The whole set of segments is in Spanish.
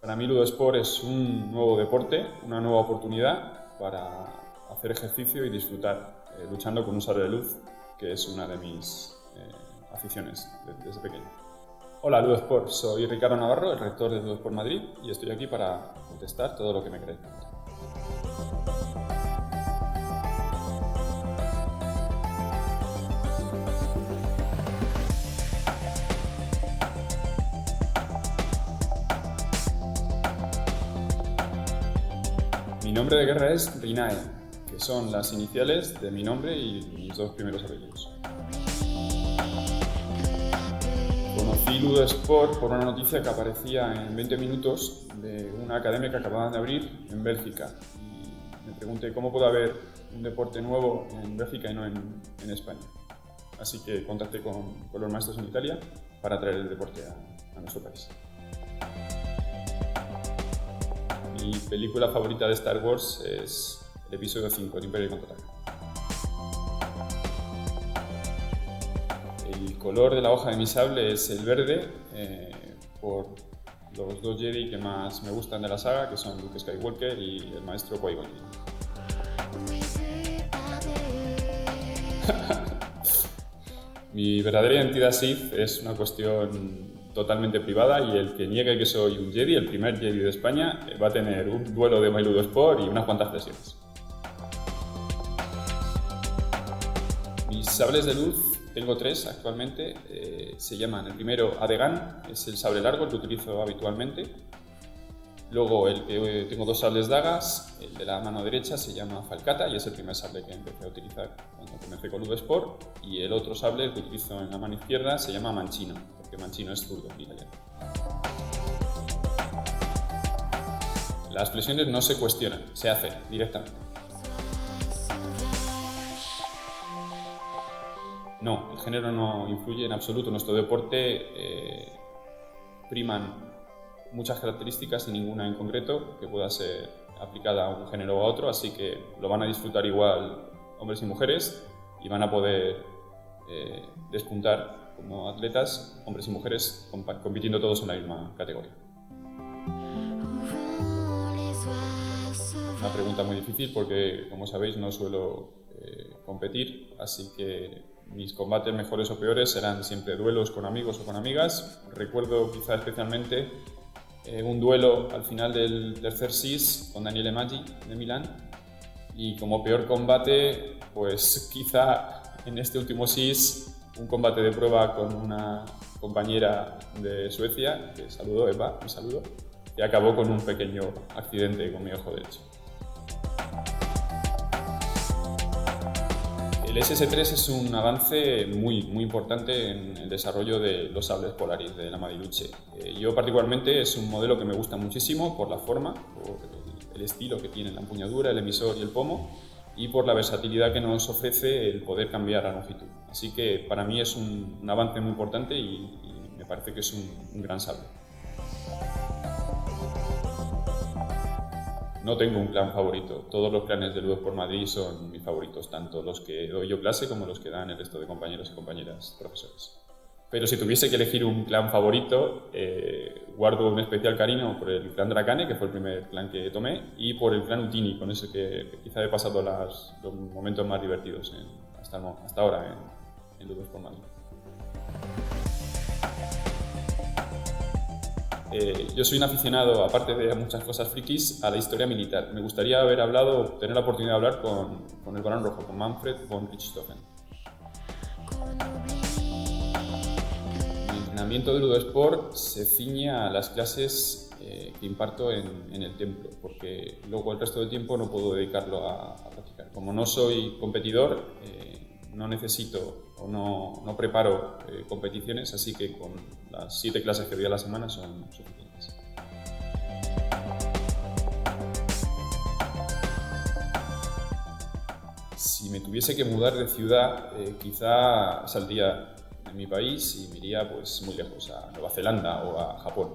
Para mí Ludosport es un nuevo deporte, una nueva oportunidad para hacer ejercicio y disfrutar, luchando con un sable de luz, que es una de mis aficiones desde pequeño. Hola Ludosport, soy Ricardo Navarro, el rector de Ludosport Madrid, y estoy aquí para contestar todo lo que me queráis preguntar. Mi nombre de guerra es Rinae, que son las iniciales de mi nombre y mis dos primeros apellidos. Conocí Ludosport por una noticia que aparecía en 20 minutos de una academia que acababan de abrir en Bélgica. Y me pregunté cómo puede haber un deporte nuevo en Bélgica y no en España. Así que contacté con los maestros en Italia para traer el deporte a nuestro país. Mi película favorita de Star Wars es el episodio 5, El Imperio Contraataca. El color de la hoja de mi sable es el verde, por los dos Jedi que más me gustan de la saga, que son Luke Skywalker y el maestro Qui-Gon Jinn. Mi verdadera identidad Sith es una cuestión totalmente privada, y el que niegue que soy un Jedi, el primer Jedi de España, va a tener un duelo de Ludosport y unas cuantas lesiones. Mis sables de luz, tengo tres actualmente, se llaman, el primero Adegan, es el sable largo, el que utilizo habitualmente. Luego el que tengo dos sables dagas, el de la mano derecha se llama Falcata y es el primer sable que empecé a utilizar cuando comencé con Ludosport. Y el otro sable, el que utilizo en la mano izquierda, se llama Mancino, porque Mancino es zurdo en italiano. Las flexiones no se cuestionan, se hacen directamente. No, el género no influye en absoluto. En nuestro deporte priman muchas características y ninguna en concreto que pueda ser aplicada a un género o a otro, así que lo van a disfrutar igual hombres y mujeres y van a poder despuntar como atletas, hombres y mujeres, compitiendo todos en la misma categoría. Una pregunta muy difícil porque, como sabéis, no suelo competir, así que mis combates mejores o peores serán siempre duelos con amigos o con amigas. Recuerdo quizá especialmente un duelo al final del tercer SIS con Daniele Maggi de Milán, y como peor combate, pues quizá en este último SIS, un combate de prueba con una compañera de Suecia, que saludo, Eva, un saludo, que acabó con un pequeño accidente con mi ojo derecho. El SS3 es un avance muy importante en el desarrollo de los sables Polaris de la Mariluce. Yo particularmente es un modelo que me gusta muchísimo por la forma, por el estilo que tiene la empuñadura, el emisor y el pomo, y por la versatilidad que nos ofrece el poder cambiar la longitud. Así que para mí es un avance muy importante y me parece que es un gran sable. No tengo un clan favorito. Todos los clanes de Ludosport Madrid son mis favoritos, tanto los que doy yo clase como los que dan el resto de compañeros y compañeras profesores. Pero si tuviese que elegir un clan favorito, guardo un especial cariño por el clan Dracane, que fue el primer clan que tomé, y por el clan Utini, con ese que quizá he pasado los momentos más divertidos hasta ahora en Ludosport Madrid. Yo soy un aficionado, aparte de muchas cosas frikis, a la historia militar. Me gustaría tener la oportunidad de hablar con el Barón Rojo, con Manfred von Richthofen. Mi entrenamiento de Ludosport se ciñe a las clases que imparto en el templo, porque luego el resto del tiempo no puedo dedicarlo a practicar. Como no soy competidor, no necesito o no preparo competiciones, así que con las 7 clases que doy a la semana son suficientes. Si me tuviese que mudar de ciudad, quizá saldría de mi país y me iría pues muy lejos, a Nueva Zelanda o a Japón,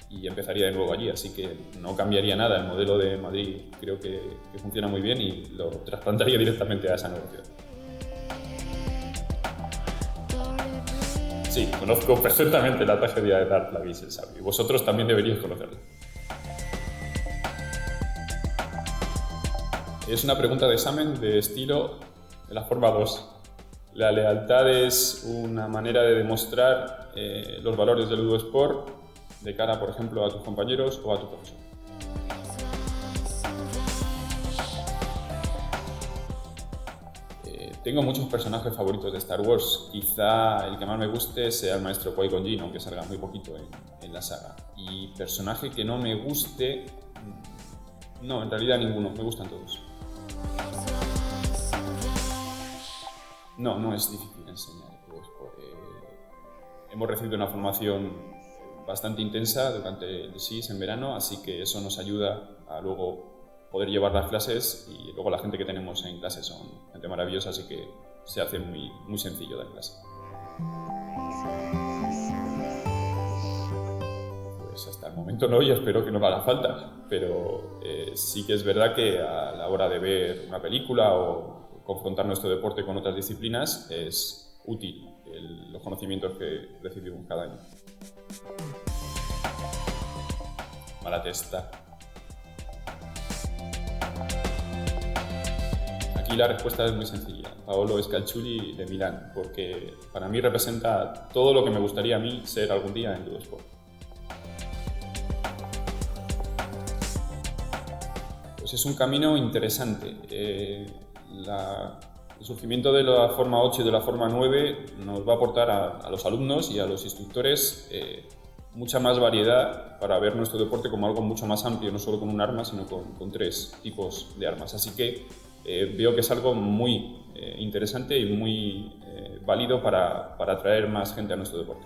y empezaría de nuevo allí, así que no cambiaría nada. El modelo de Madrid creo que funciona muy bien y lo trasplantaría directamente a esa nueva ciudad. Sí, conozco perfectamente la tragedia de Darth Plagueis el Sabio, y vosotros también deberíais conocerla. Es una pregunta de examen de estilo de la forma 2. La lealtad es una manera de demostrar los valores del ludosport de cara, por ejemplo, a tus compañeros o a tu profesor. Tengo muchos personajes favoritos de Star Wars. Quizá el que más me guste sea el maestro Qui-Gon Jinn, aunque salga muy poquito en la saga. Y personaje que no me guste... No, en realidad ninguno. Me gustan todos. No es difícil enseñar. Hemos recibido una formación bastante intensa durante el SIS en verano, así que eso nos ayuda a luego poder llevar las clases, y luego la gente que tenemos en clase son gente maravillosa, así que se hace muy sencillo dar clase. Pues hasta el momento no, y espero que no me haga falta, pero sí que es verdad que a la hora de ver una película o confrontar nuestro deporte con otras disciplinas es útil los conocimientos que recibimos cada año. Mala testa. Aquí la respuesta es muy sencilla. Paolo Scalciuli de Milán, porque para mí representa todo lo que me gustaría a mí ser algún día en ludosport. Pues es un camino interesante. El surgimiento de la Forma 8 y de la Forma 9 nos va a aportar a los alumnos y a los instructores mucha más variedad para ver nuestro deporte como algo mucho más amplio, no solo con un arma, sino con 3 tipos de armas. Así que veo que es algo muy interesante y muy válido para atraer más gente a nuestro deporte.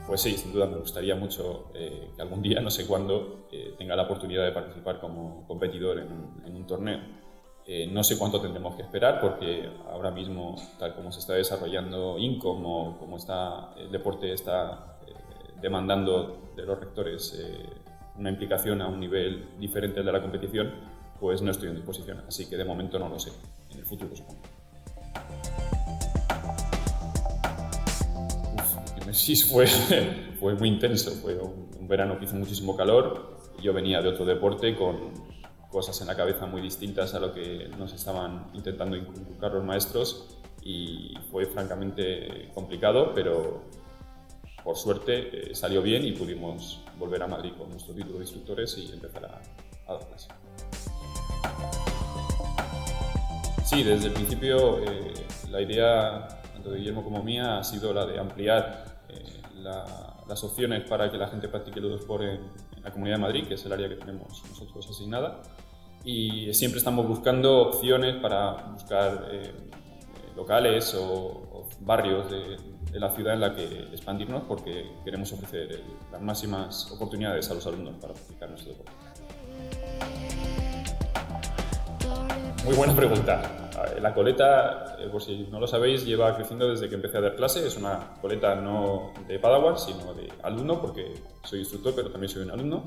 Pues sí, sin duda me gustaría mucho que algún día, no sé cuándo, tenga la oportunidad de participar como competidor en un torneo. No sé cuánto tendremos que esperar, porque ahora mismo, tal como se está desarrollando INCOM o como el deporte está demandando de los rectores una implicación a un nivel diferente al de la competición, pues no estoy en disposición. Así que de momento no lo sé, en el futuro supongo. Sí, fue muy intenso, fue un verano que hizo muchísimo calor. Yo venía de otro deporte con cosas en la cabeza muy distintas a lo que nos estaban intentando inculcar los maestros, y fue francamente complicado, pero por suerte salió bien y pudimos volver a Madrid con nuestro título de instructores y empezar a dar clase. Sí, desde el principio la idea, tanto de Guillermo como mía, ha sido la de ampliar las opciones para que la gente practique el ludosport en la Comunidad de Madrid, que es el área que tenemos nosotros asignada, y siempre estamos buscando opciones para buscar locales o barrios de la ciudad en la que expandirnos, porque queremos ofrecer las máximas oportunidades a los alumnos para practicar nuestro deporte. Muy buena pregunta. La coleta, por si no lo sabéis, lleva creciendo desde que empecé a dar clase. Es una coleta no de Padawan, sino de alumno, porque soy instructor, pero también soy un alumno.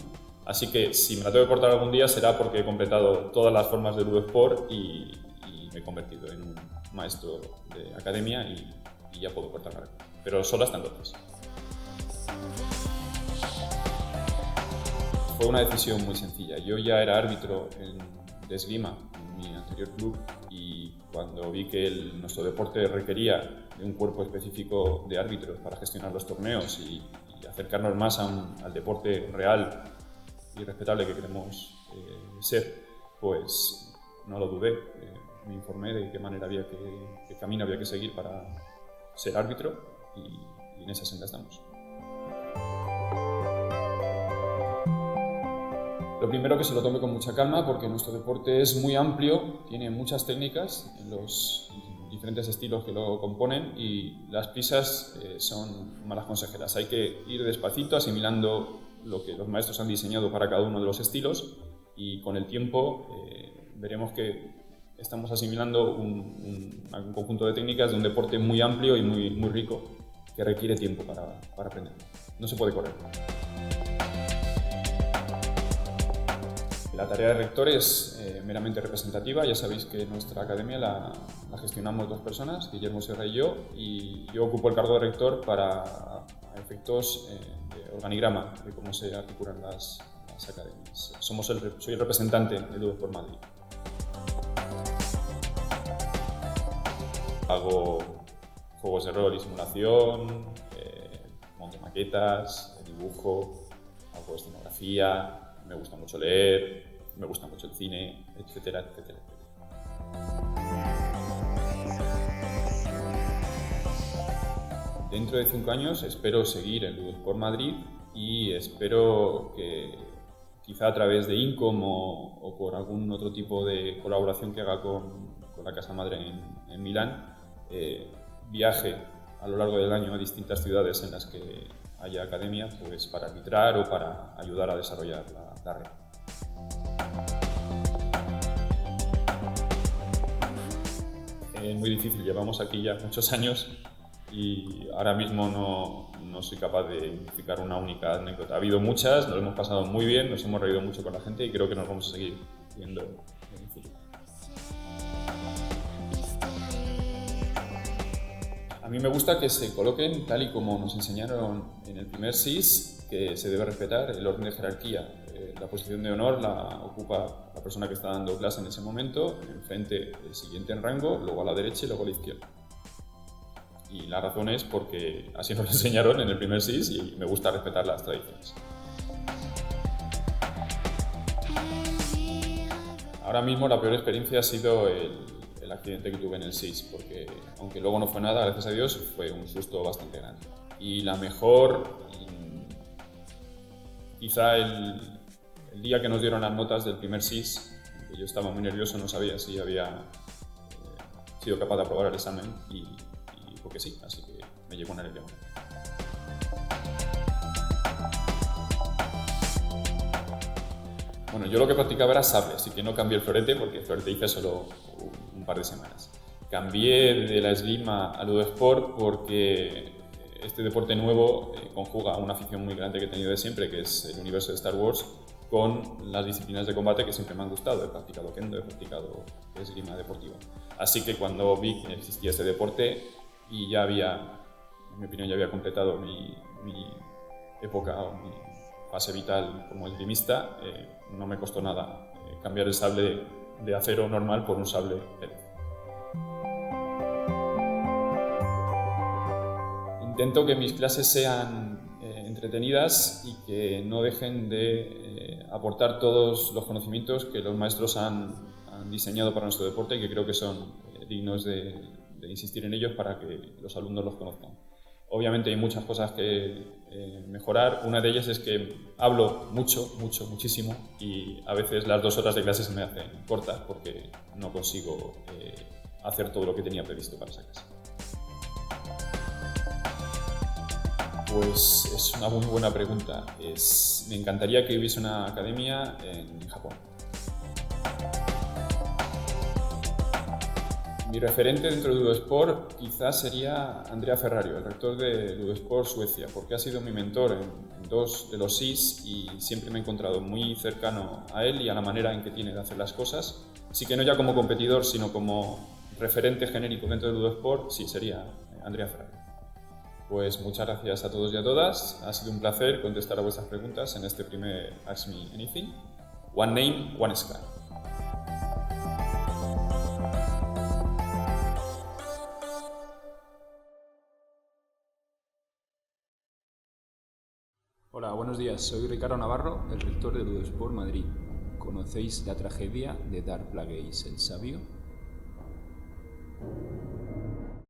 Así que si me la tengo que cortar algún día será porque he completado todas las formas de ludosport y me he convertido en un maestro de academia y ya puedo cortarla. Pero solo hasta entonces. Fue una decisión muy sencilla. Yo ya era árbitro de esgrima en mi anterior club, y cuando vi que nuestro deporte requería de un cuerpo específico de árbitros para gestionar los torneos y acercarnos más al deporte real y respetable que queremos ser, pues no lo dudé. Me informé de qué camino había que seguir para ser árbitro, y en esa senda estamos. Lo primero, que se lo tome con mucha calma, porque nuestro deporte es muy amplio, tiene muchas técnicas en los diferentes estilos que lo componen, y las prisas son malas consejeras. Hay que ir despacito, asimilando lo que los maestros han diseñado para cada uno de los estilos, y con el tiempo veremos que estamos asimilando un conjunto de técnicas de un deporte muy amplio y muy rico, que requiere tiempo para aprender. No se puede correr. La tarea de rector es meramente representativa. Ya sabéis que nuestra academia la gestionamos 2 personas, Guillermo Sierra y yo ocupo el cargo de rector para efectos de organigrama de cómo se articulan las academias. Soy el representante de Ludesport Madrid. Hago juegos de rol y simulación, monto maquetas, dibujo, hago escenografía, me gusta mucho leer, me gusta mucho el cine, etcétera, etcétera. Dentro de 5 años espero seguir en Ludesport Madrid y espero que quizá a través de Incom o por algún otro tipo de colaboración que haga con la casa madre en Milán, viaje a lo largo del año a distintas ciudades en las que haya academia, pues para arbitrar o para ayudar a desarrollar la red. Es muy difícil, llevamos aquí ya muchos años y ahora mismo no soy capaz de identificar una única anécdota. Ha habido muchas, nos hemos pasado muy bien, nos hemos reído mucho con la gente y creo que nos vamos a seguir viendo en el futuro. A mí me gusta que se coloquen tal y como nos enseñaron en el primer SIS, que se debe respetar el orden de jerarquía. La posición de honor la ocupa la persona que está dando clase en ese momento, enfrente el siguiente en rango, luego a la derecha y luego a la izquierda. Y la razón es porque así nos lo enseñaron en el primer SIS y me gusta respetar las tradiciones. Ahora mismo la peor experiencia ha sido el accidente que tuve en el SIS, porque aunque luego no fue nada, gracias a Dios, fue un susto bastante grande. Y la mejor, quizá el día que nos dieron las notas del primer SIS, que yo estaba muy nervioso, no sabía si había sido capaz de aprobar el examen y porque sí, así que me llegó una alegría. Bueno, yo lo que practicaba era sable, así que no cambié el florete porque el florete hice solo un par de semanas. Cambié de la esgrima al Ludesport porque este deporte nuevo conjuga una afición muy grande que he tenido de siempre, que es el universo de Star Wars, con las disciplinas de combate que siempre me han gustado. He practicado kendo, he practicado esgrima deportiva. Así que cuando vi que existía este deporte y ya había, en mi opinión, ya había completado mi época o mi fase vital como esgrimista, no me costó nada cambiar el sable de acero normal por un sable Pérez. Intento que mis clases sean entretenidas y que no dejen de aportar todos los conocimientos que los maestros han diseñado para nuestro deporte y que creo que son dignos de insistir en ellos para que los alumnos los conozcan. Obviamente hay muchas cosas que mejorar. Una de ellas es que hablo muchísimo y a veces las 2 horas de clase se me hacen cortas porque no consigo hacer todo lo que tenía previsto para esa clase. Pues es una muy buena pregunta. Me encantaría que hubiese una academia en Japón. Mi referente dentro de Ludesport quizás sería Andrea Ferrario, el rector de Ludesport Suecia, porque ha sido mi mentor en 2 de los SIS y siempre me he encontrado muy cercano a él y a la manera en que tiene de hacer las cosas. Así que no ya como competidor, sino como referente genérico dentro de Ludesport, sí, sería Andrea Ferrario. Pues muchas gracias a todos y a todas. Ha sido un placer contestar a vuestras preguntas en este primer Ask Me Anything. One Name, One Sky. Hola, buenos días. Soy Ricardo Navarro, el rector de Ludesport Madrid. ¿Conocéis la tragedia de Darth Plagueis el Sabio?